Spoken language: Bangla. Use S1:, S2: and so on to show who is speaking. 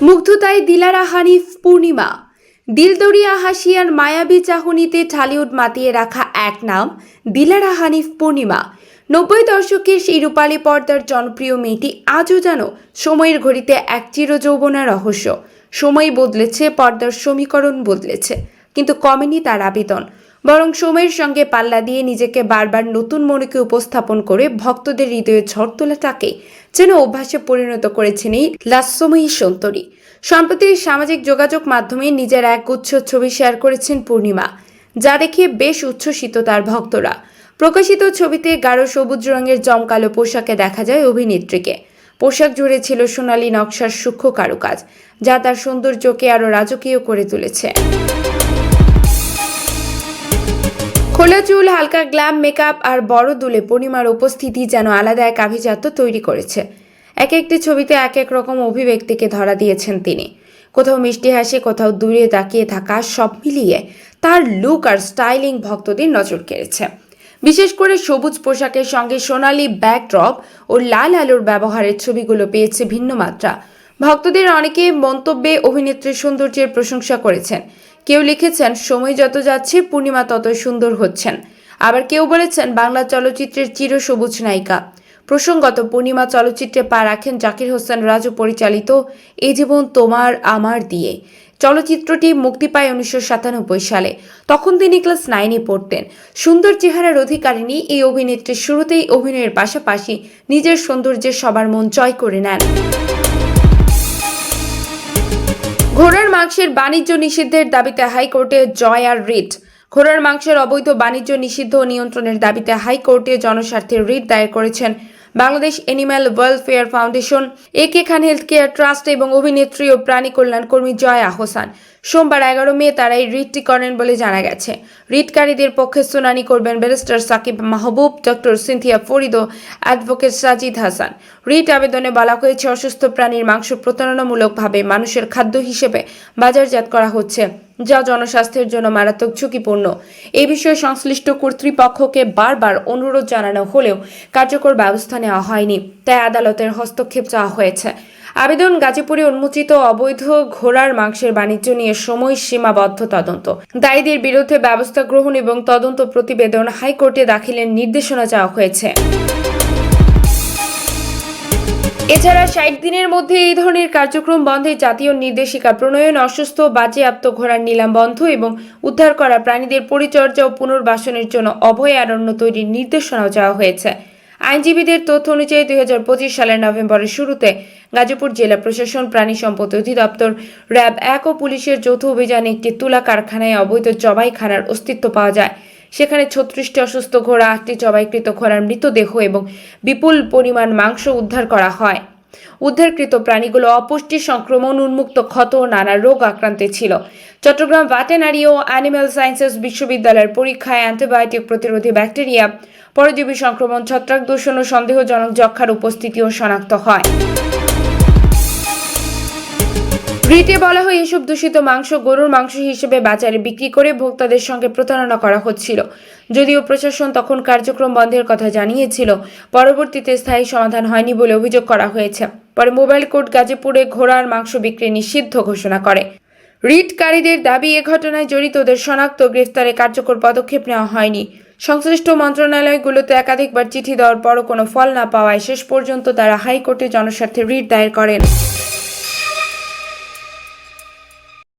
S1: মুগ্ধতায় দিলারা হানিফ পূর্ণিমা। দিলদরিয়া হাসি আর মায়াবী চাহনিতে ঠালিউড মাতিয়ে রাখা এক নাম দিলারা হানিফ পূর্ণিমা। 90 দশকের সেই রূপালী পর্দার জনপ্রিয় মেয়েটি আজও যেন সময়ের ঘড়িতে এক চিরযৌবনা রহস্য। সময় বদলেছে, পর্দার সমীকরণ বদলেছে, কিন্তু কমেনি তার আবেদন। বরং সময়ের সঙ্গে পাল্লা দিয়ে নিজেকে বারবার নতুন মনেকে উপস্থাপন করে ভক্তদের হৃদয়ে ঝড় তোলাটাকে যেন অভ্যাসে পরিণত করেছেন এই লাস্যময়ী সুন্দরী। সম্প্রতি সামাজিক যোগাযোগ মাধ্যমে নিজের এক গুচ্ছ ছবি শেয়ার করেছেন পূর্ণিমা, যা দেখে বেশ উচ্ছ্বসিত তার ভক্তরা। প্রকাশিত ছবিতে গাঢ় সবুজ রঙের জমকালো পোশাকে দেখা যায় অভিনেত্রীকে। পোশাক জুড়ে ছিল সোনালী নকশার সূক্ষ্ম কারুকাজ, যা তার সৌন্দর্যকে আরও রাজকীয় করে তুলেছে। খোলা চুল, হালকা গ্ল্যাম মেকআপ আর বড় দুলে পূর্ণিমার উপস্থিতি যেন আলাদা এক আভিজাত্য তৈরি করেছে। এক একটি ছবিতে এক এক রকম অভিব্যক্তিকে ধরা দিয়েছেন তিনি। কোথাও মিষ্টি হাসি, কোথাও দূরে তাকিয়ে থাকা, সব মিলিয়ে তার লুক আর স্টাইলিং ভক্তদের নজর কেড়েছে। বিশেষ করে সবুজ পোশাকের সঙ্গে সোনালি ব্যাকড্রপ ও লাল আলোর ব্যবহারের ছবিগুলো পেয়েছে ভিন্ন মাত্রা। ভক্তদের অনেকে মন্তব্যে অভিনেত্রীর সৌন্দর্যের প্রশংসা করেছেন। কেউ লিখেছেন, সময় যত যাচ্ছে পূর্ণিমা ততই সুন্দর হচ্ছেন। আবার কেউ বলেছেন, বাংলা চলচ্চিত্রের চিরসবুজ নায়িকা। প্রসঙ্গত, পূর্ণিমা চলচ্চিত্রে পা রাখেন জাকির হোসেন রাজু পরিচালিত এ জীবন তোমার আমার দিয়ে। চলচ্চিত্রটি মুক্তি পায় 1997 সালে। তখন তিনি ক্লাস 9-এ পড়তেন। সুন্দর চেহারার অধিকারিণী এই অভিনেত্রী শুরুতেই অভিনয়ের পাশাপাশি নিজের সৌন্দর্যে সবার মন জয় করে নেন। ঘোড়ার মাংসের বাণিজ্য নিষিদ্ধের দাবিতে হাইকোর্টে জয় আর রিট। ঘোড়ার মাংসের অবৈধ বাণিজ্য নিষিদ্ধ ও নিয়ন্ত্রণের দাবিতে হাইকোর্টে জনস্বার্থে রিট দায়ের করেছেন বাংলাদেশ অ্যানিম্যাল ওয়েলফেয়ার ফাউন্ডেশন, একে খান হেলথ কেয়ার ট্রাস্ট এবং অভিনেত্রী ও প্রাণী কল্যাণ কর্মী জয়া আহসান। সোমবার 11 মে তারা এই রিটটি করেন বলে জানা গেছে। রিটকারীদের পক্ষে শুনানি করবেন ব্যারিস্টার সাকিব মাহবুব, ডক্টর সিনথিয়া ফরিদ ও অ্যাডভোকেট সাজিদ হাসান। রিট আবেদনে বলা হয়েছে, অসুস্থ প্রাণীর মাংস প্রতারণামূলকভাবে মানুষের খাদ্য হিসেবে বাজারজাত করা হচ্ছে, যা জনস্বাস্থ্যের জন্য মারাত্মক ঝুঁকিপূর্ণ। এই বিষয়ে সংশ্লিষ্ট কর্তৃপক্ষকে বারবার অনুরোধ জানানো হলেও কার্যকর ব্যবস্থা নেওয়া হয়নি, তাই আদালতের হস্তক্ষেপ চাওয়া হয়েছে। আবেদন, গাজীপুরে উন্মোচিত অবৈধ ঘোড়ার মাংসের বাণিজ্য নিয়ে সময়সীমাবদ্ধ তদন্ত, দায়ীদের বিরুদ্ধে ব্যবস্থা গ্রহণ এবং তদন্ত প্রতিবেদন হাইকোর্টে দাখিলের নির্দেশনা চাওয়া হয়েছে। এছাড়া 60 দিনের মধ্যে এই ধরনের কার্যক্রম বন্ধে জাতীয় নির্দেশিকা প্রণয়ন, অসুস্থ বাজেয়াপ্ত ঘোড়ার নিলাম বন্ধ এবং উদ্ধার করা প্রাণীদের পরিচর্যা ও পুনর্বাসনের জন্য অভয়ারণ্য তৈরির নির্দেশনাও চাওয়া হয়েছে। আইনজীবীদের তথ্য অনুযায়ী 2025 সালের নভেম্বরের শুরুতে গাজীপুর জেলা প্রশাসন, প্রাণী সম্পদ অধিদপ্তর, র্যাব 1 ও পুলিশের যৌথ অভিযানে একটি তুলা কারখানায় অবৈধ জবাইখানার অস্তিত্ব পাওয়া যায়। সেখানে 36টি অসুস্থ ঘোড়া, 8টি জবাইকৃত ঘোড়ার মৃতদেহ এবং বিপুল পরিমাণ মাংস উদ্ধার করা হয়। উদ্ধারকৃত প্রাণীগুলো অপুষ্টি, সংক্রমণ, উন্মুক্ত ক্ষত ও নানা রোগ আক্রান্তে ছিল। চট্টগ্রাম ভেটেরিনারি ও অ্যানিম্যাল সায়েন্সেস বিশ্ববিদ্যালয়ের পরীক্ষায় অ্যান্টিবায়োটিক প্রতিরোধী ব্যাকটেরিয়া, পরজীবী সংক্রমণ, ছত্রাক দূষণ ও সন্দেহজনক যক্ষ্মার উপস্থিতিও শনাক্ত হয়। রিটে বলা হয়, এসব দূষিত মাংস গরুর মাংস হিসেবে বাজারে বিক্রি করে ভোক্তাদের সঙ্গে প্রতারণা করা হচ্ছিল। যদিও প্রশাসন তখন কার্যক্রম বন্ধের কথা জানিয়েছিল, পরবর্তীতে স্থায়ী সমাধান হয়নি বলে অভিযোগ করা হয়েছে। পরে মোবাইল কোর্ট গাজীপুরে ঘোড়ার মাংস বিক্রি নিষিদ্ধ ঘোষণা করে। রিটকারীদের দাবি, এ ঘটনায় জড়িতদের শনাক্ত, গ্রেফতারে কার্যকর পদক্ষেপ নেওয়া হয়নি। সংশ্লিষ্ট মন্ত্রণালয়গুলোতে একাধিকবার চিঠি দেওয়ার পরও কোনো ফল না পাওয়ায় শেষ পর্যন্ত তারা হাইকোর্টে জনস্বার্থে রিট দায়ের করেন।